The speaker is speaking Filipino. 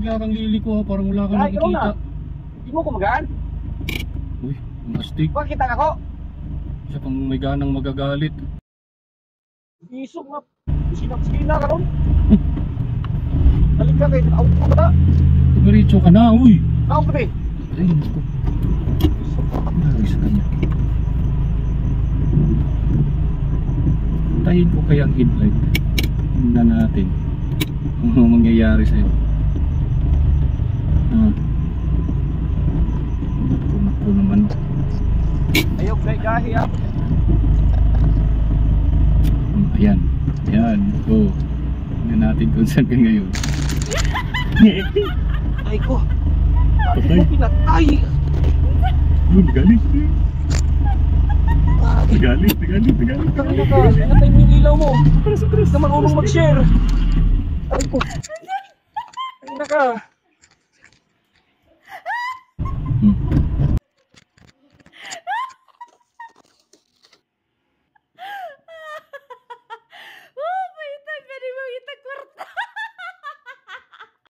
bigla kang liliko ha, parang wala kang nakikita. Hindi mo kumagaan? Uy, ang astig. Bakit kita ako? Siya pang may ganang magagalit. Isog nga. Sinap-sina ka ron. Balik ka kayo. Out ko ba? Tumiritso ka na, uy. Out ka ba? Ay, naku. Nari sa kanya. Tayin ko kaya ang headlight. Tingnan natin kung ano mangyayari sa'yo. Naku naman. Ayaw kay gahi ah. Ayan. Ayan. Go. Tingnan natin kung saan ka ngayon. Ay ko. Patay. Pinatay. Yun, galit. Galit. Kanina ka. Pinatay mo yung ilaw mo. Hindi ka marunong mag-share. Ay ko. Kanina ka.